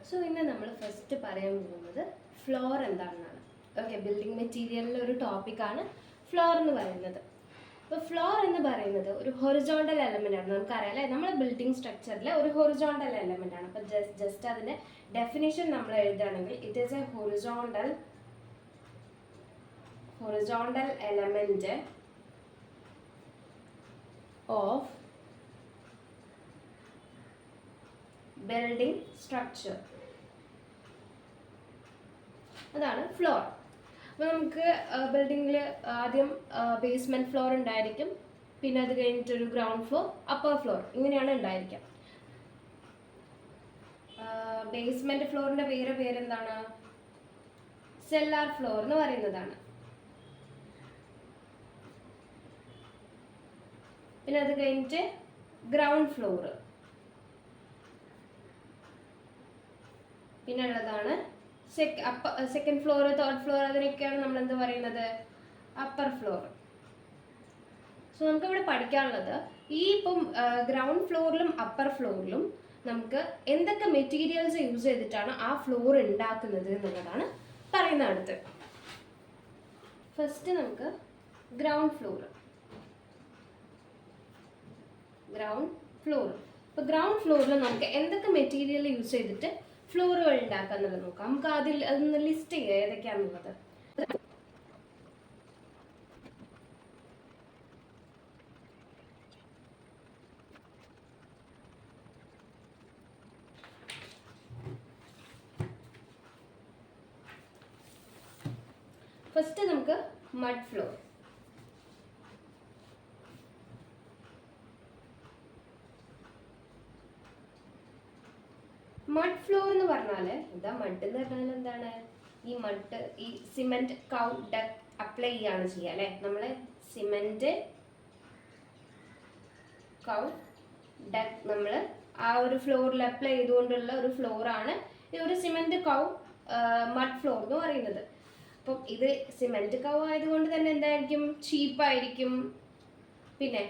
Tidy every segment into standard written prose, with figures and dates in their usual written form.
So ഇന്ന് നമ്മൾ first പറയാൻ പോകുന്നത് ഫ്ലോർ എന്താണെന്നാണ്. ഓക്കെ, ബിൽഡിംഗ് മെറ്റീരിയലിലെ ഒരു ടോപ്പിക്കാണ് ഫ്ലോർ എന്ന് പറയുന്നത്. അപ്പോൾ ഫ്ലോർ എന്ന് പറയുന്നത് ഒരു ഹൊറിസോണ്ടൽ എലമെൻ്റ് ആണ്. നമുക്കറിയാം അല്ലേ, നമ്മുടെ ബിൽഡിംഗ് സ്ട്രക്ചറിലെ ഒരു ഹൊറിസോണ്ടൽ എലമെൻ്റ് ആണ്. അപ്പോൾ ജസ്റ്റ് അതിൻ്റെ ഡെഫിനേഷൻ നമ്മൾ എഴുതുകയാണെങ്കിൽ it is A horizontal element of building structure. അതാണ് ഫ്ലോർ. അപ്പോൾ നമുക്ക് ബിൽഡിങ്ങിൽ ആദ്യം ബേസ്മെൻറ്റ് ഫ്ലോർ ഉണ്ടായിരിക്കും, പിന്നെ അത് കഴിഞ്ഞിട്ടൊരു ഗ്രൗണ്ട് ഫ്ലോർ, അപ്പർ ഫ്ലോർ, ഇങ്ങനെയാണ് ഉണ്ടായിരിക്കുക. ബേസ്മെൻറ്റ് ഫ്ലോറിൻ്റെ പേരെന്താണ്? സെല്ലാർ ഫ്ലോർ എന്ന് പറയുന്നതാണ്. പിന്നെ അത് കഴിഞ്ഞിട്ട് ഗ്രൗണ്ട് ഫ്ലോർ, പിന്നെ ഉള്ളതാണ് സെക്കൻഡ് ഫ്ലോർ, തേർഡ് ഫ്ലോർ, അതിനൊക്കെയാണ് നമ്മൾ എന്ത് പറയുന്നത്? Upper floor. സോ നമുക്ക് ഇവിടെ പഠിക്കാനുള്ളത് ഈ ഇപ്പം ഗ്രൗണ്ട് ഫ്ലോറിലും അപ്പർ ഫ്ലോറിലും നമുക്ക് എന്തൊക്കെ മെറ്റീരിയൽസ് യൂസ് ചെയ്തിട്ടാണ് ആ ഫ്ലോർ ഉണ്ടാക്കുന്നത് എന്നുള്ളതാണ് പറയുന്നത്. അടുത്ത് ഫസ്റ്റ് നമുക്ക് ഗ്രൗണ്ട് ഫ്ലോർ. ഇപ്പോൾ ഗ്രൗണ്ട് ഫ്ലോറിൽ നമുക്ക് എന്തൊക്കെ മെറ്റീരിയൽ യൂസ് ചെയ്തിട്ട് ഫ്ലോറുകൾ ഉണ്ടാക്കുക എന്നുള്ളത് നോക്കാം. നമുക്ക് അതൊന്ന് ലിസ്റ്റ് ചെയ്യാം ഏതൊക്കെയാണെന്നുള്ളത്. ഫസ്റ്റ് നമുക്ക് മഡ് ഫ്ലോർ. മഡ് ഫ്ലോർ എന്ന് പറഞ്ഞാൽ എന്താ? മഡ് എന്ന് പറഞ്ഞാൽ എന്താണ്? ഈ മഡ് ഈ സിമെന്റ് കൗ ഡക്ക് അപ്ലൈ ചെയ്യാണ് ചെയ്യുക അല്ലേ. നമ്മൾ സിമെന്റ് കൗ ഡക്ക് നമ്മൾ ആ ഒരു ഫ്ലോറിൽ അപ്ലൈ ചെയ്തുകൊണ്ടുള്ള ഒരു ഫ്ലോറാണ് ഈ ഒരു സിമെന്റ് കൗ മഡ് ഫ്ലോർ എന്ന് പറയുന്നത്. അപ്പം ഇത് സിമെന്റ് കൗ ആയതുകൊണ്ട് തന്നെ എന്തായിരിക്കും? ചീപ്പായിരിക്കും. പിന്നെ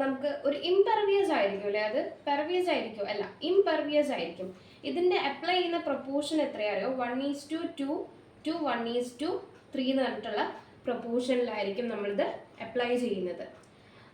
നമുക്ക് ഒരു ഇംപെർവിയസ് ആയിരിക്കും അല്ലേ? അത് പെർവിയസ് ആയിരിക്കും? അല്ല, ഇംപെർവിയസ് ആയിരിക്കും. ഇതിൻ്റെ അപ്ലൈ ചെയ്യുന്ന പ്രൊപ്പോർഷൻ എത്രയായോ 1:2 to 1:3 എന്ന് പറഞ്ഞിട്ടുള്ള പ്രൊപ്പോർഷനിലായിരിക്കും നമ്മളിത് അപ്ലൈ ചെയ്യുന്നത്.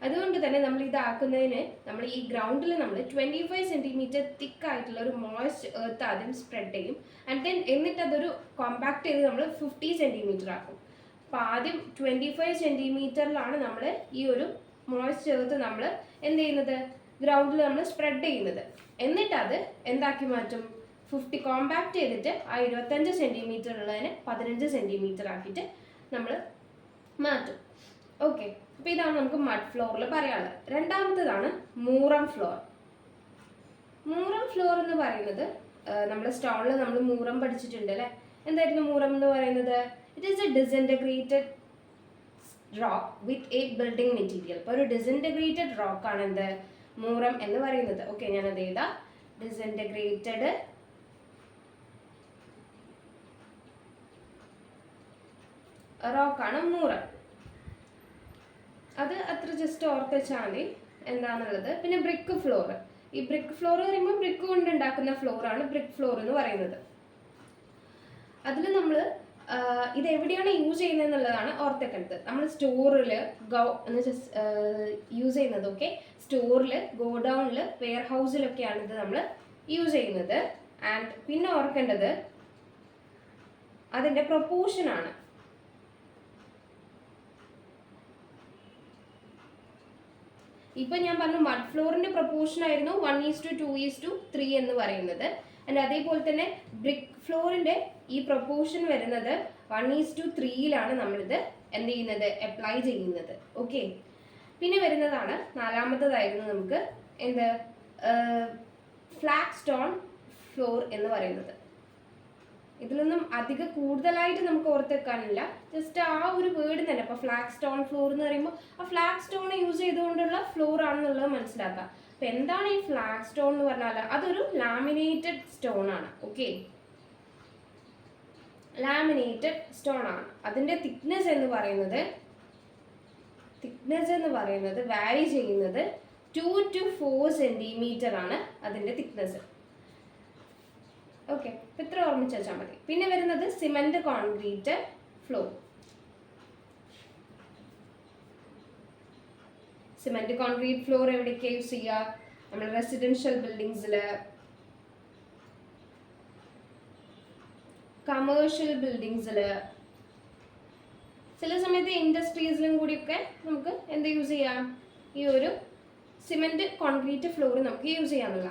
അതുകൊണ്ട് തന്നെ നമ്മൾ ഇതാക്കുന്നതിന് നമ്മൾ ഈ ഗ്രൗണ്ടിൽ നമ്മൾ 25 സെൻറ്റിമീറ്റർ തിക്ക് ആയിട്ടുള്ള ഒരു മോയ്സ്റ്റ് എർത്ത് ആദ്യം സ്പ്രെഡ് ചെയ്യും. ആൻഡ് ദെൻ എന്നിട്ട് അതൊരു കോമ്പാക്ട് ചെയ്ത് നമ്മൾ 50 സെൻറ്റിമീറ്റർ ആക്കും. അപ്പോൾ ആദ്യം 25 സെൻറ്റിമീറ്ററിലാണ് നമ്മൾ ഈ ഒരു മോയ്സ്റ്റ് എർത്ത് നമ്മൾ എന്ത് ചെയ്യുന്നത്? ഗ്രൗണ്ടിൽ നമ്മൾ സ്പ്രെഡ് ചെയ്യുന്നത്. എന്നിട്ട് അത് എന്താക്കി മാറ്റും? 50 കോമ്പാക്ട് ചെയ്തിട്ട് ആ 25 സെൻറ്റിമീറ്റർ ഉള്ളതിന് 15 സെൻറ്റിമീറ്റർ ആക്കിയിട്ട് നമ്മൾ മാറ്റും. ഓക്കെ, അപ്പോൾ ഇതാണ് നമുക്ക് മഡ് ഫ്ലോറിൽ പറയാനുള്ളത്. രണ്ടാമത്തേതാണ് മൂറം ഫ്ലോർ. മൂറം ഫ്ലോർ എന്ന് പറയുന്നത് നമ്മുടെ സ്റ്റോണിൽ നമ്മൾ മൂറം പഠിച്ചിട്ടുണ്ട് അല്ലേ. എന്തായിരുന്നു മൂറം എന്ന് പറയുന്നത്? It is A disintegrated rock with a building material. ഇപ്പോൾ ഒരു ഡിസിൻറ്റഗ്രേറ്റഡ് റോക്ക് ആണ് എന്ത്? മൂറം എന്ന് പറയുന്നത്. ഓക്കെ, ഞാനത് എഴുതാം. ഡിസിൻറ്റഗ്രേറ്റഡ് റോക്കാണ് മൂറം. അത് അത്ര ജസ്റ്റ് ഓർത്ത് വെച്ചാൽ മതി എന്താണെന്നുള്ളത്. പിന്നെ ബ്രിക്ക് ഫ്ലോർ. ഈ ബ്രിക്ക് ഫ്ലോർ പറയുമ്പോൾ ബ്രിക്ക് കൊണ്ട് ഉണ്ടാക്കുന്ന ഫ്ലോറാണ് ബ്രിക്ക് ഫ്ലോർ എന്ന് പറയുന്നത്. അതിൽ നമ്മൾ ഇത് എവിടെയാണ് യൂസ് ചെയ്യുന്നത് എന്നുള്ളതാണ് ഓർത്തേക്കുന്നത്. നമ്മൾ സ്റ്റോറിൽ യൂസ് ചെയ്യുന്നത്. ഓക്കെ, സ്റ്റോറിൽ, ഗോഡൗണിൽ, വെയർ ഹൗസിലൊക്കെയാണ് ഇത് നമ്മൾ യൂസ് ചെയ്യുന്നത്. ആൻഡ് പിന്നെ ഓർക്കേണ്ടത് അതിൻ്റെ പ്രൊപ്പോർഷനാണ്. ഇപ്പം ഞാൻ പറഞ്ഞു മഡ് ഫ്ലോറിൻ്റെ പ്രൊപ്പോർഷൻ ആയിരുന്നു 1:2:3 എന്ന് പറയുന്നത്. ആൻഡ് അതേപോലെ തന്നെ ബ്രിക്ക് ഫ്ലോറിൻ്റെ ഈ പ്രൊപ്പോർഷൻ വരുന്നത് 1:3 നമ്മളിത് എന്ത് ചെയ്യുന്നത്? അപ്ലൈ ചെയ്യുന്നത്. ഓക്കെ, പിന്നെ വരുന്നതാണ് നാലാമത്തേതായിരുന്നു നമുക്ക് എന്ത്? ഫ്ലാഗ് സ്റ്റോൺ ഫ്ലോർ എന്ന് പറയുന്നത്. ഇതിലൊന്നും അധികം കൂടുതലായിട്ട് നമുക്ക് ഓർത്ത് വെക്കാനില്ല. ജസ്റ്റ് ആ ഒരു വേർഡ് തന്നെ. അപ്പോൾ ഫ്ലാഗ് സ്റ്റോൺ ഫ്ലോർ എന്ന് പറയുമ്പോൾ ആ ഫ്ലാഗ് സ്റ്റോൺ യൂസ് ചെയ്തുകൊണ്ടുള്ള ഫ്ലോർ ആണെന്നുള്ളത് മനസ്സിലാക്കുക. അപ്പം എന്താണ് ഈ ഫ്ലാഗ് സ്റ്റോൺ എന്ന് പറഞ്ഞാൽ? അതൊരു ലാമിനേറ്റഡ് സ്റ്റോൺ ആണ്. ഓക്കെ, ലാമിനേറ്റഡ് സ്റ്റോൺ ആണ്. അതിൻ്റെ തിക്നെസ് എന്ന് പറയുന്നത് വാരി ചെയ്യുന്നത് 2 to 4 സെൻറ്റിമീറ്റർ ആണ് അതിൻ്റെ തിക്നെസ്. ഓക്കെ, ഇത്ര ഓർമ്മിച്ച് വെച്ചാൽ മതി. പിന്നെ വരുന്നത് cement concrete floor. Cement concrete floor എവിടെയൊക്കെ യൂസ് ചെയ്യുക? നമ്മൾ റെസിഡൻഷ്യൽ ബിൽഡിങ്സിൽ, കമേഴ്ഷ്യൽ ബിൽഡിങ്സിൽ, ചില സമയത്ത് ഇൻഡസ്ട്രീസിലും കൂടിയൊക്കെ നമുക്ക് എന്ത് യൂസ് ചെയ്യാം? ഈ ഒരു സിമെന്റ് കോൺക്രീറ്റ് ഫ്ലോർ നമുക്ക് യൂസ് ചെയ്യാനുള്ള.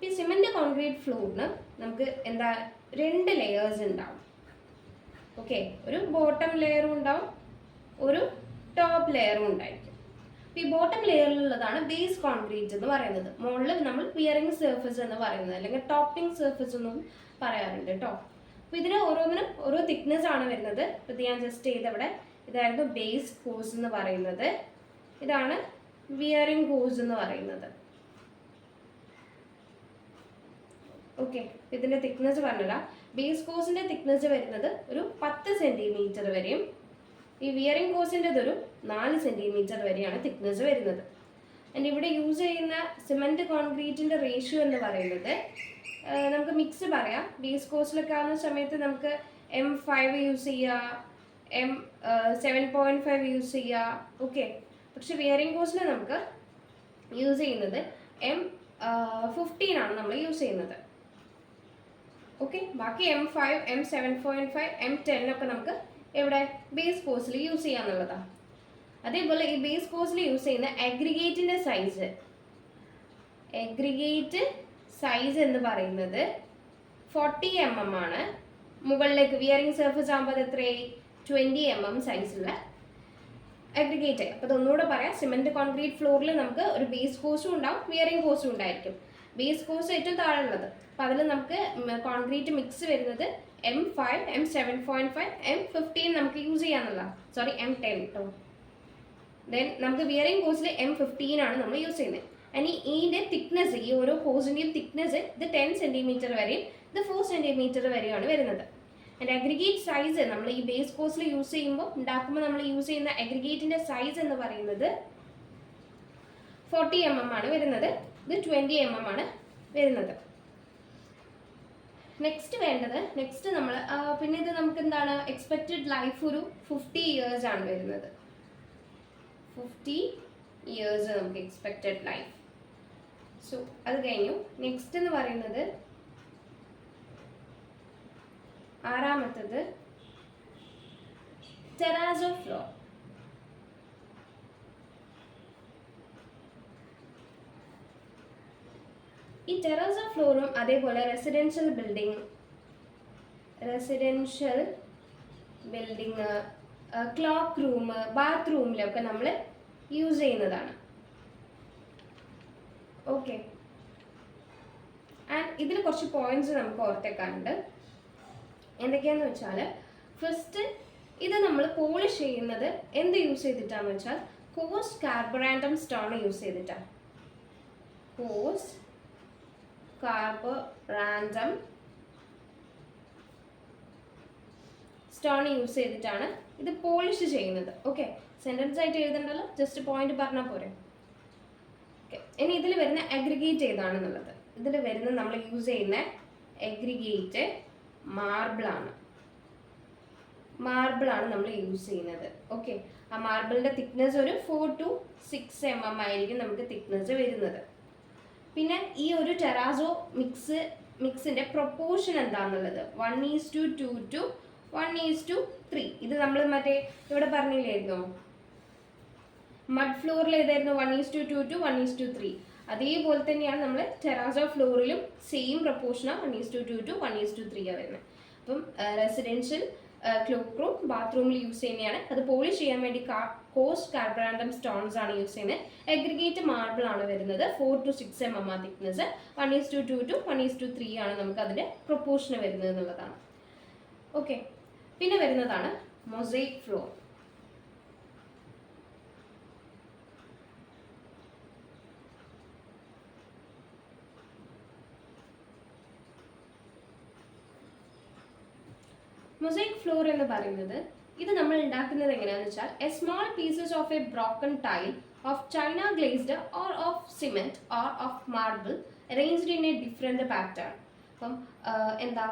ഈ സിമെന്റ് കോൺക്രീറ്റ് ഫ്ലോറിന് നമുക്ക് എന്താ 2 ലെയേഴ്സ് ഉണ്ടാവും. ഓക്കെ, ഒരു ബോട്ടം ലെയറും ഉണ്ടാവും, ഒരു ടോപ്പ് ലെയറും ഉണ്ടായിരിക്കും. ഈ ബോട്ടം ലെയറിലുള്ളതാണ് ബേസ് കോൺക്രീറ്റ് എന്ന് പറയുന്നത്. മുകളിൽ നമ്മൾ വിയറിംഗ് സർഫസ് എന്ന് പറയുന്നത്, അല്ലെങ്കിൽ ടോപ്പിംഗ് സർഫസ് എന്നും പറയാറുണ്ട് കേട്ടോ. അപ്പോൾ ഇതിന് ഓരോന്നിനും ഓരോ തിക്നെസ് ആണ് വരുന്നത്. ഇത് ഞാൻ ജസ്റ്റ് ചെയ്തവിടെ ഇതായിരുന്നു ബേസ് കോഴ്സ് എന്ന് പറയുന്നത്. ഇതാണ് വിയറിംഗ് കോഴ്സ് എന്ന് പറയുന്നത്. ഓക്കെ, ഇതിന്റെ തിക്നെസ് പറഞ്ഞുതരാം. ബേസ് കോഴ്സിന്റെ തിക്നെസ് വരുന്നത് ഒരു 10 സെന്റിമീറ്റർ വരെയും ഈ വിയറിംഗ് കോഴ്സിൻ്റെ ഒരു 4 സെന്റിമീറ്റർ വരെയാണ് തിക്നെസ് വരുന്നത്. ആൻഡ് ഇവിടെ യൂസ് ചെയ്യുന്ന സിമെന്റ് കോൺക്രീറ്റിന്റെ റേഷ്യോ എന്ന് പറയുന്നത് നമുക്ക് മിക്സ് പറയാം. ബേസ് കോഴ്സിലൊക്കെ ആവുന്ന സമയത്ത് നമുക്ക് M5 യൂസ് ചെയ്യുക, M7.5 യൂസ് ചെയ്യുക. ഓക്കെ, പക്ഷെ വിയറിംഗ് കോഴ്സിൽ നമുക്ക് യൂസ് ചെയ്യുന്നത് M15 ആണ് നമ്മൾ യൂസ് ചെയ്യുന്നത്. ഓക്കെ, ബാക്കി M5, M7.5, M10 ഒക്കെ നമുക്ക് ഇവിടെ ബേസ് കോഴ്സിൽ യൂസ് ചെയ്യാന്നുള്ളതാണ്. അതേപോലെ ഈ ബേസ് കോഴ്സിൽ യൂസ് ചെയ്യുന്ന അഗ്രിഗേറ്റിന്റെ സൈസ് എന്ന് പറയുന്നത് 40 mm ആണ്. മുകളിലേക്ക് വിയറിംഗ് സർഫസ് ആകുമ്പോൾ എത്രയായി? 20 mm സൈസുള്ള അഗ്രിഗേറ്റ്. അപ്പോൾ ഇതൊന്നുകൂടെ പറയാം. സിമെന്റ് കോൺക്രീറ്റ് ഫ്ലോറിൽ നമുക്ക് ഒരു ബേസ് കോഴ്സും ഉണ്ടാവും, വിയറിംഗ് കോഴ്സും ഉണ്ടായിരിക്കും. ബേസ് കോഴ്സ് ഏറ്റവും താഴെയുള്ളത്. അപ്പോൾ അതിൽ നമുക്ക് കോൺക്രീറ്റ് മിക്സ് വരുന്നത് M5, M7.5, M15 നമുക്ക് യൂസ് ചെയ്യാന്നുള്ള. സോറി, M10 കേട്ടോ. ദെൻ നമുക്ക് വിയറിംഗ് കോഴ്സിൽ M15 ആണ് നമ്മൾ യൂസ് ചെയ്യുന്നത്. ഇനി ഇതിൻ്റെ തിക്നെസ്, ഈ ഓരോ കോഴ്സിൻ്റെയും തിക്നെസ് ഇത് 10 സെന്റിമീറ്റർ വരെയും ഇത് 4 സെന്റിമീറ്റർ വരെയാണ് വരുന്നത്. ആൻഡ് അഗ്രിഗേറ്റ് സൈസ് നമ്മൾ ഈ ബേസ് കോഴ്സിൽ യൂസ് ചെയ്യുമ്പോൾ ഉണ്ടാക്കുമ്പോൾ നമ്മൾ യൂസ് ചെയ്യുന്ന അഗ്രിഗേറ്റിന്റെ സൈസ് എന്ന് പറയുന്നത് 40 mm ആണ് വരുന്നത്. ഇത് 20 mm ആണ് വരുന്നത്. നെക്സ്റ്റ് നമ്മൾ പിന്നെ ഇത് നമുക്ക് എന്താണ് എക്സ്പെക്റ്റഡ് ലൈഫ് ഒരു 50 years ആണ് വരുന്നത്. 50 years നമുക്ക് എക്സ്പെക്റ്റഡ് ലൈഫ്. സോ അത് കഴിഞ്ഞു. നെക്സ്റ്റ് എന്ന് പറയുന്നത് ആറാമത്തത് ടെറാസോ ഫ്ലോർ. ഈ ടെറാസോ ഫ്ലോറും അതേപോലെ റെസിഡൻഷ്യൽ ബിൽഡിംഗ്, ക്ലോക്ക് റൂം, ബാത്റൂമിലൊക്കെ നമ്മൾ യൂസ് ചെയ്യുന്നതാണ്. ഓക്കെ, ആൻഡ് ഇതിൽ കുറച്ച് പോയിന്റ്സ് നമുക്ക് ഓർത്തേക്കാനുണ്ട്. എന്തൊക്കെയാന്ന് വെച്ചാൽ, ഫസ്റ്റ് ഇത് നമ്മൾ പോളിഷ് ചെയ്യുന്നത് എന്ത് യൂസ് ചെയ്തിട്ടാന്ന് വെച്ചാൽ കോഴ്സ് കാർബറാൻഡം സ്റ്റോൺ യൂസ് ചെയ്തിട്ടാണ്. കോഴ്സ് കാർബറാൻഡം സ്റ്റോൺ യൂസ് ചെയ്തിട്ടാണ് ഇത് പോളിഷ് ചെയ്യുന്നത്. ഓക്കെ, സെന്റൻസ് ആയിട്ട് എഴുതണ്ടല്ലോ, ജസ്റ്റ് പോയിന്റ് പറഞ്ഞാൽ പോരെ. ഓക്കെ, ഇനി ഇതിൽ വരുന്ന അഗ്രിഗേറ്റ് ഏതാണെന്നുള്ളത്. ഇതിൽ വരുന്ന നമ്മൾ യൂസ് ചെയ്യുന്ന അഗ്രിഗേറ്റ് മാർബിളാണ് നമ്മൾ യൂസ് ചെയ്യുന്നത്. ഓക്കെ, ആ മാർബിളിന്റെ തിക്നെസ് ഒരു 4 to 6 mm ആയിരിക്കും നമുക്ക് തിക്നെസ് വരുന്നത്. പിന്നെ ഈ ഒരു ടെറാസോ മിക്സിന്റെ പ്രൊപ്പോർഷൻ എന്താണെന്നുള്ളത് 1:2 to 1:3. ഇത് നമ്മൾ മറ്റേ ഇവിടെ പറഞ്ഞില്ലായിരുന്നോ, മഡ് ഫ്ലോറിൽ ഏതായിരുന്നു 1:2 to 1:3. അതേപോലെ തന്നെയാണ് നമ്മൾ ടെറാസോ ഫ്ലോറിലും സെയിം പ്രൊപ്പോർഷനാണ് 1:2 to 1:3 വരുന്നത്. അപ്പം റെസിഡൻഷ്യൽ ക്ലോക്ക് റൂം, ബാത്റൂമിൽ യൂസ് ചെയ്യുന്നതാണ്. അത് പോളിഷ് ചെയ്യാൻ വേണ്ടി കോഴ്സ് കാർബറാൻഡം സ്റ്റോൺസ് ആണ് യൂസ് ചെയ്യുന്നത്. അഗ്രിഗേറ്റ് മാർബിൾ ആണ് വരുന്നത്. 4 to 6 mm തിക്നെസ്. 1:2 to 1:3 ആണ് നമുക്ക് അതിന്റെ പ്രൊപ്പോർഷൻ വരുന്നത് എന്നുള്ളതാണ്. ഓക്കെ, പിന്നെ വരുന്നതാണ് മൊസൈക് ഫ്ലോർ. മൊസൈക് ഫ്ലോർ എന്ന് പറയുന്നത് ഇത് നമ്മൾ ഉണ്ടാക്കുന്നത് എങ്ങനെയാണെന്ന് വെച്ചാൽ a small pieces of a broken tile of china glazed or of cement or of marble arranged in a different pattern. അപ്പം എന്താ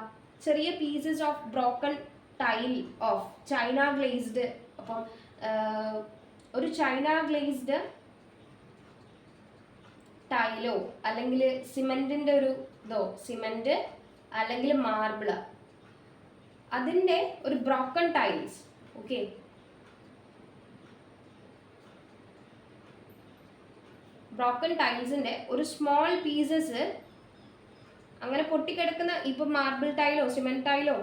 ചെറിയ pieces of broken tile of china glazed. അപ്പം ഒരു ചൈന ഗ്ലേസ്ഡ് ടൈലോ അല്ലെങ്കിൽ സിമെന്റിന്റെ ഒരു ഇതോ, സിമെന്റ് അല്ലെങ്കിൽ marble, അതിൻ്റെ ഒരു ബ്രോക്കൺ ടൈൽസ്, ഓക്കെ, ബ്രോക്കൺ ടൈൽസിന്റെ ഒരു സ്മോൾ പീസസ് അങ്ങനെ പൊട്ടിക്കിടക്കുന്ന, ഇപ്പം മാർബിൾ ടൈലോ സിമെന്റ് ടൈലോ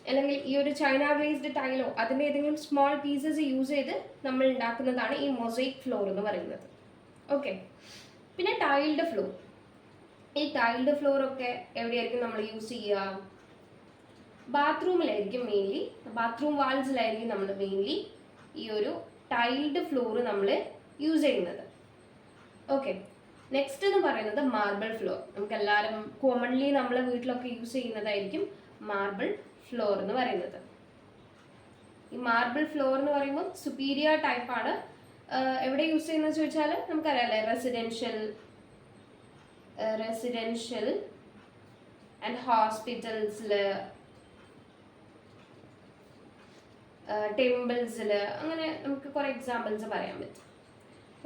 അല്ലെങ്കിൽ ഈ ഒരു ചൈന ഗ്ലേസ്ഡ് ടൈലോ അതിൻ്റെ ഏതെങ്കിലും സ്മോൾ പീസസ് യൂസ് ചെയ്ത് നമ്മൾ ഉണ്ടാക്കുന്നതാണ് ഈ മൊസൈക് ഫ്ലോർ എന്ന് പറയുന്നത്. ഓക്കെ, പിന്നെ ടൈൽഡ് ഫ്ലോർ. ഈ ടൈൽഡ് ഫ്ലോർ ഒക്കെ എവിടെയായിരിക്കും നമ്മൾ യൂസ് ചെയ്യുക? ബാത്റൂമിലായിരിക്കും മെയിൻലി, ബാത്റൂം വാൾസിലായിരിക്കും നമ്മൾ മെയിൻലി ഈ ഒരു ടൈൽഡ് ഫ്ലോർ നമ്മൾ യൂസ് ചെയ്യുന്നത്. ഓക്കെ, നെക്സ്റ്റ് എന്ന് പറയുന്നത് മാർബിൾ ഫ്ലോർ. നമുക്ക് എല്ലാവരും കോമൺലി നമ്മളെ വീട്ടിലൊക്കെ യൂസ് ചെയ്യുന്നതായിരിക്കും മാർബിൾ ഫ്ലോർ എന്ന് പറയുന്നത്. ഈ മാർബിൾ ഫ്ലോർ എന്ന് പറയുമ്പോൾ സുപ്പീരിയർ ടൈപ്പാണ്. എവിടെ യൂസ് ചെയ്യുന്നത് ചോദിച്ചാൽ നമുക്കറിയാമല്ലേ, റെസിഡൻഷ്യൽ ആൻഡ് ഹോസ്പിറ്റൽസിൽ, ടെമ്പിൾസിൽ, അങ്ങനെ നമുക്ക് കുറേ എക്സാമ്പിൾസ് പറയാൻ പറ്റും.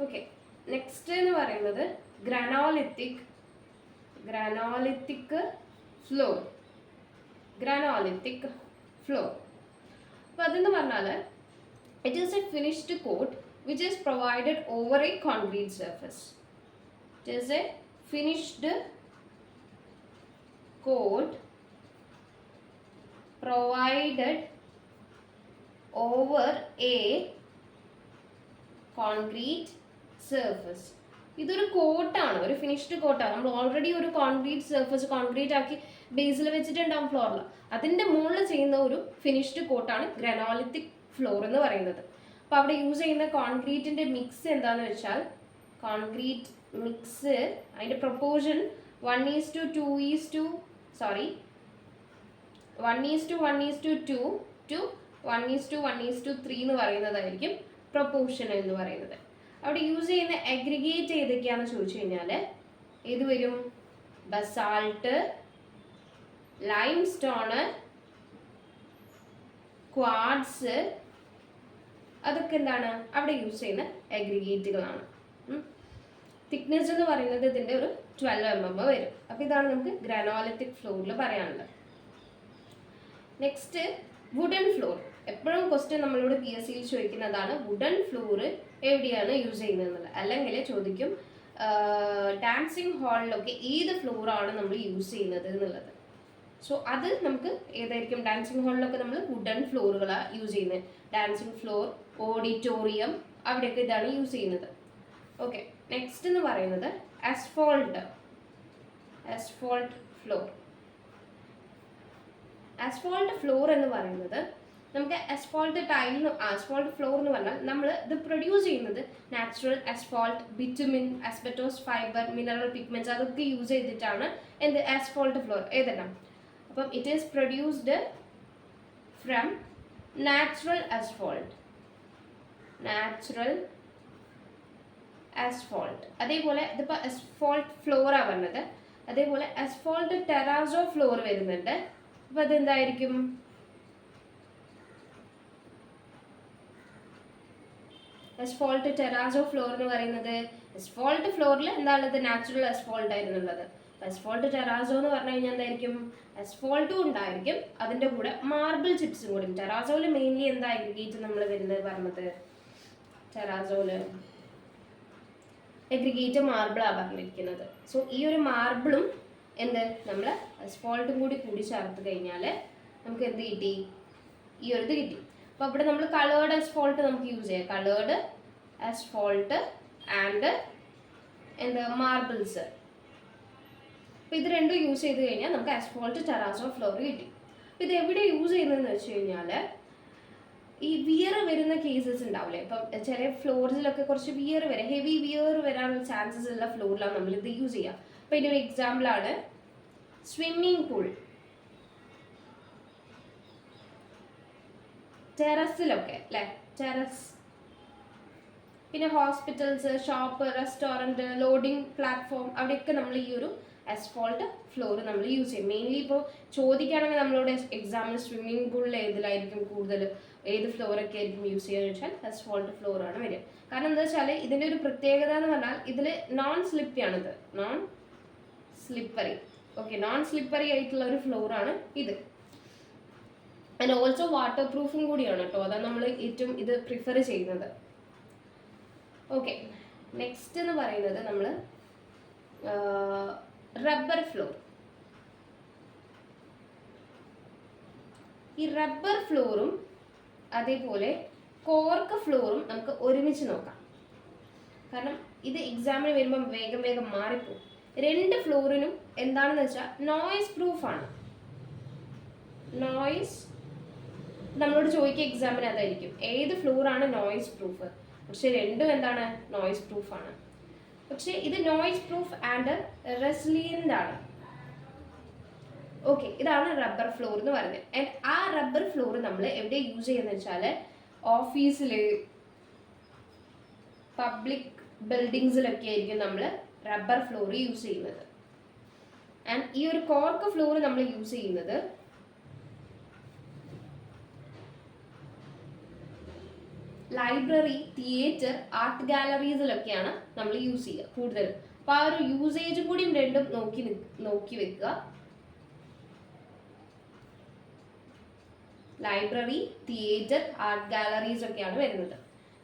ഓക്കെ, നെക്സ്റ്റ് എന്ന് പറയുന്നത് ഗ്രാനോലിത്തിക് ഫ്ലോർ. അപ്പോൾ അതെന്ന് പറഞ്ഞാൽ it is a finished coat which is provided over a concrete surface. It is a finished coat provided over a concrete surface. ഇതൊരു കോട്ടാണ്, ഒരു ഫിനിഷ്ഡ് കോട്ടാണ്. നമ്മൾ ഓൾറെഡി ഒരു കോൺക്രീറ്റ് സർഫസ് കോൺക്രീറ്റ് ആക്കി ബേസിൽ വെച്ചിട്ടുണ്ടാവും ഫ്ലോറിൽ, അതിൻ്റെ മുകളിൽ ചെയ്യുന്ന ഒരു ഫിനിഷ്ഡ് കോട്ടാണ് ഗ്രാനോലിത്തിക് ഫ്ലോർ എന്ന് പറയുന്നത്. അപ്പോൾ അവിടെ യൂസ് ചെയ്യുന്ന കോൺക്രീറ്റിൻ്റെ മിക്സ് എന്താണെന്ന് വെച്ചാൽ, കോൺക്രീറ്റ് മിക്സ് അതിൻ്റെ പ്രൊപ്പോർഷൻ 1:1:2 to 1:1:3 എന്ന് പറയുന്നതായിരിക്കും പ്രൊപ്പോർഷൻ എന്ന് പറയുന്നത്. അവിടെ യൂസ് ചെയ്യുന്ന അഗ്രിഗേറ്റ് ഏതൊക്കെയാണെന്ന് ചോദിച്ചു കഴിഞ്ഞാൽ ഏത് വരും? ബസാൾട്ട്, ലൈംസ്റ്റോണ്, ക്വാഡ്സ്, അതൊക്കെ എന്താണ് അവിടെ യൂസ് ചെയ്യുന്ന അഗ്രിഗേറ്റുകളാണ്. തിക്നെസ് എന്ന് പറയുന്നത് ഇതിൻ്റെ ഒരു 12 mm വരും. അപ്പോൾ ഇതാണ് നമുക്ക് ഗ്രാനോലിത്തിക് ഫ്ലോറിൽ പറയാനുള്ളത്. Next wooden floor. എപ്പോഴും ക്വസ്റ്റ്യൻ നമ്മളോട് PSCയിൽ ചോദിക്കുന്നതാണ് വുഡൻ ഫ്ലോർ എവിടെയാണ് യൂസ് ചെയ്യുന്നത്. അല്ലെങ്കിൽ ചോദിക്കും ഡാൻസിങ് ഹാളിലൊക്കെ ഏത് ഫ്ലോറാണ് നമ്മൾ യൂസ് ചെയ്യുന്നത് എന്നുള്ളത്. സോ അത് നമുക്ക് ഏതായിരിക്കും? ഡാൻസിങ് ഹാളിലൊക്കെ നമ്മൾ വുഡൻ ഫ്ലോറുകളാണ് യൂസ് ചെയ്യുന്നത്. ഡാൻസിങ് ഫ്ലോർ, ഓഡിറ്റോറിയം, അവിടെയൊക്കെ ഇതാണ് യൂസ് ചെയ്യുന്നത്. ഓക്കെ, നെക്സ്റ്റ് എന്ന് പറയുന്നത് അസ്ഫോൾട്ട് ഫ്ലോർ. അസ്ഫോൾട്ട് ഫ്ലോർ എന്ന് പറയുന്നത് നമുക്ക് അസ്ഫോൾട്ട് ഫ്ലോർ എന്ന് പറഞ്ഞാൽ നമ്മൾ ഇത് പ്രൊഡ്യൂസ് ചെയ്യുന്നത് natural Asphalt, bitumen, asbestos fibre, mineral pigments അതൊക്കെ യൂസ് ചെയ്തിട്ടാണ് എന്ത് അസ്ഫോൾട്ട് ഫ്ലോർ ഏതെല്ലാം. അപ്പം it is produced from natural Asphalt. അതേപോലെ ഇതിപ്പോൾ അസ്ഫോൾട്ട് ഫ്ലോറാണ് പറഞ്ഞത്. അതേപോലെ അസ്ഫോൾട്ട് ടെറാസോ ഫ്ലോർ വരുന്നുണ്ട്. അപ്പോൾ അതെന്തായിരിക്കും? അസ്ഫോൾട്ട് ടെറാസോ ഫ്ലോർ എന്ന് പറയുന്നത് അസ്ഫോൾട്ട് ഫ്ലോറിൽ എന്താണുള്ളത്? നാച്ചുറൽ അസ്ഫോൾട്ട് ആയിരുന്നുള്ളത്. അസ്ഫോൾട്ട് ടെറാസോ എന്ന് പറഞ്ഞു കഴിഞ്ഞാൽ എന്തായിരിക്കും? അസ്ഫോൾട്ടും ഉണ്ടായിരിക്കും, അതിൻ്റെ കൂടെ മാർബിൾ ചിപ്സും കൂടി. ടെറാസോയിൽ മെയിൻലി എന്താ അഗ്രിഗേറ്റ് നമ്മൾ വരുന്നത് പറഞ്ഞത്? ടെറാസോയിൽ അഗ്രിഗേറ്റ് മാർബിളാണ് പറഞ്ഞിരിക്കുന്നത്. സോ ഈ ഒരു മാർബിളും എന്ത് നമ്മൾ അസ്ഫോൾട്ടും കൂടി ചേർത്ത് കഴിഞ്ഞാൽ നമുക്ക് എന്ത് കിട്ടി? ഈ ഒരു ഇത് കിട്ടി. അപ്പോൾ അവിടെ നമ്മൾ കളേർഡ് അസ്ഫോൾട്ട് നമുക്ക് യൂസ് ചെയ്യാം. കളേർഡ് അസ്ഫോൾട്ട് ആൻഡ് എന്താ മാർബിൾസ്. അപ്പോൾ ഇത് രണ്ടും യൂസ് ചെയ്ത് കഴിഞ്ഞാൽ നമുക്ക് അസ്ഫോൾട്ട് ടെറാസോ ഫ്ലോർ കിട്ടി. അപ്പോൾ ഇത് എവിടെ യൂസ് ചെയ്യുന്നതെന്ന് വെച്ച് കഴിഞ്ഞാൽ ഈ വിയർ വരുന്ന കേസസ് ഉണ്ടാവില്ലേ? ഇപ്പം ചില ഫ്ലോർസിലൊക്കെ കുറച്ച് വിയർ വരാം, ഹെവി വിയർ വരാനുള്ള ചാൻസസ് ഉള്ള ഫ്ലോറിലാണ് നമ്മളിത് യൂസ് ചെയ്യുക. അപ്പോൾ ഇതിൻ്റെ ഒരു എക്സാമ്പിളാണ് സ്വിമ്മിങ് പൂൾ. ടെറസിലൊക്കെ അല്ലേ, ടെറസ്. പിന്നെ hospitals, shop, restaurant, loading platform, അവിടെയൊക്കെ നമ്മൾ ഈ ഒരു അസ്ഫോൾട്ട് ഫ്ലോർ നമ്മൾ യൂസ് ചെയ്യും. മെയിൻലി ഇപ്പോൾ ചോദിക്കുകയാണെങ്കിൽ നമ്മളോട് എക്സാമിന് സ്വിമ്മിംഗ് പൂളിൽ ഏതിലായിരിക്കും കൂടുതൽ, ഏത് ഫ്ലോറൊക്കെ ആയിരിക്കും യൂസ് ചെയ്യുക വെച്ചാൽ അസ്ഫോൾട്ട് ഫ്ലോർ ആണ് വരിക. കാരണം എന്താ വെച്ചാൽ ഇതിൻ്റെ ഒരു പ്രത്യേകത എന്ന് പറഞ്ഞാൽ ഇതിൽ നോൺ സ്ലിപ്പിയാണിത്, non slippery. Okay, non slippery ആയിട്ടുള്ള ഒരു ഫ്ലോറാണ് ഇത്. ആൻഡ് ഓൾസോ വാട്ടർ പ്രൂഫും കൂടിയാണ് കേട്ടോ, അതാണ് നമ്മൾ ഏറ്റവും ഇത് പ്രിഫർ ചെയ്യുന്നത്. ഓക്കെ, നെക്സ്റ്റ് എന്ന് പറയുന്നത് നമ്മൾ റബ്ബർ ഫ്ലോർ. ഈ റബ്ബർ ഫ്ലോറും അതേപോലെ കോർക്ക് ഫ്ലോറും നമുക്ക് ഒരുമിച്ച് നോക്കാം. കാരണം ഇത് എക്സാമിന് വരുമ്പം വേഗം വേഗം മാറിപ്പോകും. രണ്ട് ഫ്ലോറിനും എന്താണെന്ന് വെച്ചാൽ നോയ്സ് പ്രൂഫാണ്. നോയ്സ് നമ്മളോട് ചോദിക്കുക എക്സാമിന് അതായിരിക്കും, ഏത് ഫ്ലോറാണ് നോയ്സ് പ്രൂഫ്. പക്ഷെ രണ്ടും എന്താണ്, നോയ്സ് പ്രൂഫാണ്. പക്ഷെ ഇത് നോയ്സ് പ്രൂഫ് ആൻഡ് റെസിലിയൻ്റ് ആണ്. ഓക്കെ, ഇതാണ് റബ്ബർ ഫ്ലോർ എന്ന് പറയുന്നത്. ആൻഡ് ആ റബ്ബർ ഫ്ലോർ നമ്മൾ എവിടെ യൂസ് ചെയ്യുന്നത് വെച്ചാൽ ഓഫീസിൽ, പബ്ലിക് ബിൽഡിങ്സിലൊക്കെ ആയിരിക്കും നമ്മൾ റബ്ബർ ഫ്ലോർ യൂസ് ചെയ്യുന്നത്. ആൻഡ് ഈ ഒരു കോർക്ക് ഫ്ലോർ നമ്മൾ യൂസ് ചെയ്യുന്നത് ലൈബ്രറി, തിയേറ്റർ, ആർട്ട് ഗാലറീസിലൊക്കെയാണ് നമ്മൾ യൂസ് ചെയ്യുക കൂടുതലും. അപ്പോൾ ആ ഒരു യൂസേജ് കൂടിയും രണ്ടും നോക്കി വെക്കുക. ലൈബ്രറി, തിയേറ്റർ, ആർട്ട് ഗാലറീസ് ഒക്കെയാണ് വരുന്നത്.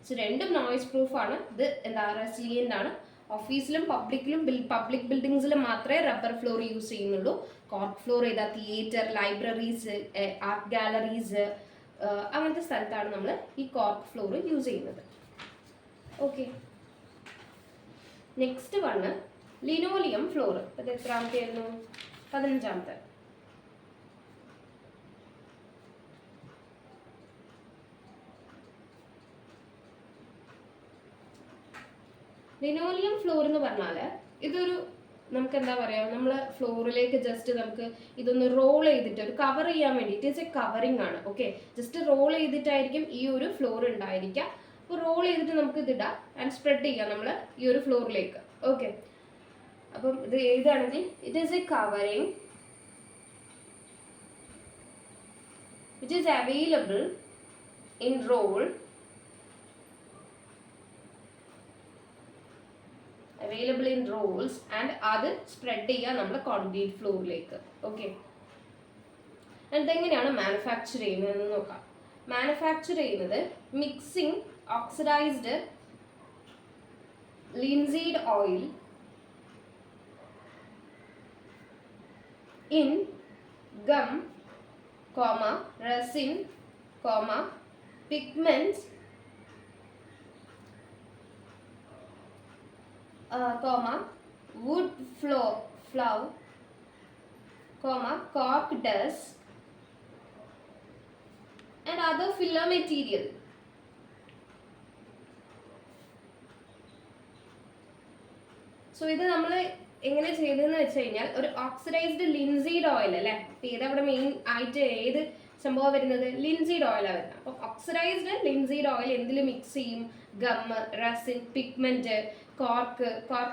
സോ രണ്ടും നോയ്സ് പ്രൂഫാണ്. ഇത് എന്താ, റെസിലിയൻ്റ് ആണ്. ഓഫീസിലും പബ്ലിക് ബിൽഡിങ്സിലും മാത്രമേ റബ്ബർ ഫ്ലോർ യൂസ് ചെയ്യുന്നുള്ളൂ. കോർക്ക് ഫ്ലോർ ഏതാ, തിയേറ്റർ, ലൈബ്രറീസ്, ആർട്ട് ഗാലറീസ്, അങ്ങനത്തെ സ്ഥലത്താണ് നമ്മൾ ഈ കോർക്ക് ഫ്ലോർ യൂസ് ചെയ്യുന്നത്. Okay, next one linoleum floor. അത് എത്രാമത്തെ ആയിരുന്നു, 15ാമത്തെ. ലിനോലിയം ഫ്ലോർ എന്ന് പറഞ്ഞാൽ ഇതൊരു നമുക്ക് എന്താ പറയുക, നമ്മൾ ഫ്ലോറിലേക്ക് ജസ്റ്റ് നമുക്ക് ഇതൊന്ന് റോൾ ചെയ്തിട്ട് ഒരു കവർ ചെയ്യാൻ വേണ്ടിയിട്ട് ഇറ്റ്സ് എ കവറിങ് ആണ്. ഓക്കെ, ജസ്റ്റ് റോൾ ചെയ്തിട്ടായിരിക്കും ഈ ഒരു ഫ്ലോർ ഉണ്ടായിരിക്കുക. അപ്പോൾ റോൾ ചെയ്തിട്ട് നമുക്ക് ഇതിടാം ആൻഡ് സ്പ്രെഡ് ചെയ്യാം നമ്മൾ ഈ ഒരു ഫ്ലോറിലേക്ക്. ഓക്കെ, അപ്പം ഇത് ഏതാണെങ്കിൽ it is a covering which is available in roll, available in rolls and അത് സ്പ്രെഡ് ചെയ്യുക നമ്മൾ കോൺക്രീറ്റ് ഫ്ലോറിലേക്ക്. ഓക്കെ, ഇതെങ്ങനെയാണ് മാനുഫാക്ചർ ചെയ്യുന്നതെന്ന് നോക്കാം. മാനുഫാക്ചർ ചെയ്യുന്നത് mixing oxidised linseed oil in gum, resin, pigments, wood flour, cork dust and other filler material. So ഇത് നമ്മൾ എങ്ങനെ ചെയ്തതെന്ന് വെച്ച് കഴിഞ്ഞാൽ ഒരു ഓക്സിഡൈസ്ഡ് ലിൻസീഡ് ഓയിൽ അല്ലേ, ഏതവിടെ മെയിൻ ആയിട്ട് ഏത് സംഭവം വരുന്നത്, ലിൻസീഡ് ഓയിലാണ് വരുന്നത്. അപ്പം ഓക്സിഡൈസ്ഡ് ലിൻസീഡ് ഓയിൽ എന്തിൽ മിക്സ് ചെയ്യും, gum, resin, pigment, cork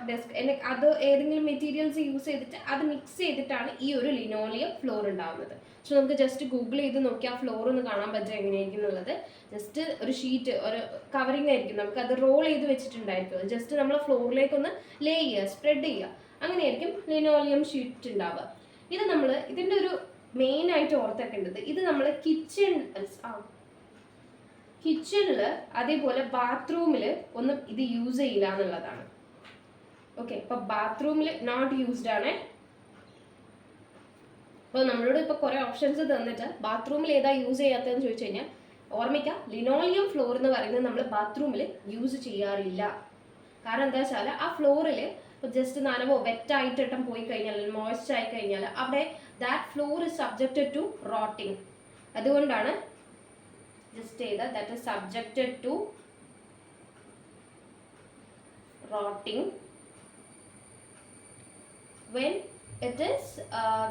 desk, അത് ഏതെങ്കിലും മെറ്റീരിയൽസ് യൂസ് ചെയ്തിട്ട് അത് മിക്സ് ചെയ്തിട്ടാണ് ഈ ഒരു ലിനോലിയം ഫ്ലോർ ഉണ്ടാവുന്നത്. സോ നമുക്ക് ജസ്റ്റ് ഗൂഗിൾ ചെയ്ത് നോക്കി ആ ഫ്ലോർ ഒന്ന് കാണാൻ പറ്റും എങ്ങനെയായിരിക്കും എന്നുള്ളത്. ജസ്റ്റ് ഒരു ഷീറ്റ്, ഒരു കവറിങ് ആയിരിക്കും, നമുക്ക് അത് റോൾ ചെയ്ത് വെച്ചിട്ടുണ്ടായിരിക്കും. ജസ്റ്റ് നമ്മൾ ഫ്ലോറിലേക്ക് ഒന്ന് ലേ ചെയ്യുക, സ്പ്രെഡ് ചെയ്യുക, അങ്ങനെയായിരിക്കും ലിനോലിയം ഷീറ്റ് ഉണ്ടാവുക. ഇത് നമ്മൾ ഇതിൻ്റെ ഒരു മെയിൻ ആയിട്ട് ഓർത്തേക്കേണ്ടത്, ഇത് നമ്മൾ കിച്ചണിൽ അതേപോലെ ബാത്റൂമിൽ ഒന്നും ഇത് യൂസ് ചെയ്യില്ല എന്നുള്ളതാണ്. ഓക്കെ, അപ്പോൾ ബാത്റൂമിൽ നോട്ട് യൂസ്ഡ് ആണ്. അപ്പോൾ നമ്മളോട് ഇപ്പോൾ കുറേ ഓപ്ഷൻസ് തന്നിട്ട് ബാത്റൂമിൽ ഏതാ യൂസ് ചെയ്യാത്തതെന്ന് ചോദിച്ചു കഴിഞ്ഞാൽ ഓർമ്മിക്കാം, ലിനോലിയം ഫ്ലോർ എന്ന് പറയുന്നത് നമ്മൾ ബാത്റൂമിൽ യൂസ് ചെയ്യാറില്ല. കാരണം എന്താ വെച്ചാൽ ആ ഫ്ലോറിൽ ഇപ്പോൾ ജസ്റ്റ് നനവോ വെറ്റായിട്ടിട്ടും പോയി കഴിഞ്ഞാൽ, മോയ്സ്റ്റ് ആയി കഴിഞ്ഞാൽ അവിടെ that floor is subjected to rotting. അതുകൊണ്ടാണ് just say that is subjected to rotting when it is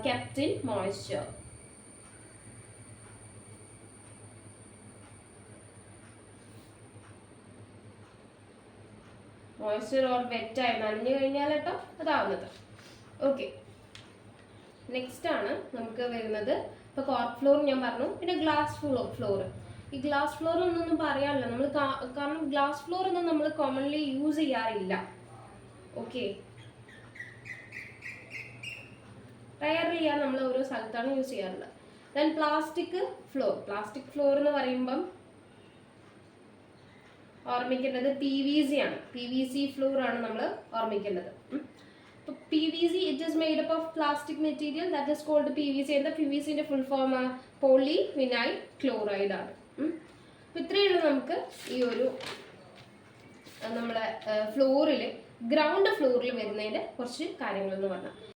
kept in moisture. Moisture or wet ആയി നനഞ്ഞു കഴിഞ്ഞാൽ കേട്ടോ അതാവുന്നത്. ഓക്കെ, നെക്സ്റ്റ് ആണ് നമുക്ക് വരുന്നത്, ഇപ്പോൾ കോർക്ക് ഫ്ലോർ ഞാൻ പറഞ്ഞു, പിന്നെ ഗ്ലാസ് ഫ്ലോർ. ഈ ഗ്ലാസ് ഫ്ലോർ ഒന്നും പറയാനില്ല നമ്മൾ, കാരണം ഗ്ലാസ് ഫ്ലോർ ഒന്നും നമ്മൾ കോമൺലി യൂസ് ചെയ്യാറില്ല. ഓക്കെ, റയർലിയാണ് നമ്മൾ ഓരോ സ്ഥലത്താണ് യൂസ് ചെയ്യാറുള്ളത്. ദെൻ പ്ലാസ്റ്റിക് ഫ്ലോർ എന്ന് പറയുമ്പം ഓർമ്മിക്കേണ്ടത് PVC ആണ്. PVC ഫ്ലോർ ആണ് നമ്മൾ ഓർമ്മിക്കേണ്ടത്. PVC, it is made up of plastic material that is called PVC. എന്താ PVCന്റെ full form? Poly vinyl chloride ആണ്. അപ്പോൾ ഇത്രയുള്ളൂ നമുക്ക് ഈ ഒരു നമ്മളെ ഫ്ലോറിൽ, ഗ്രൗണ്ട് ഫ്ലോറിൽ വരുന്നതിൻ്റെ കുറച്ച് കാര്യങ്ങളെന്ന് പറഞ്ഞാൽ.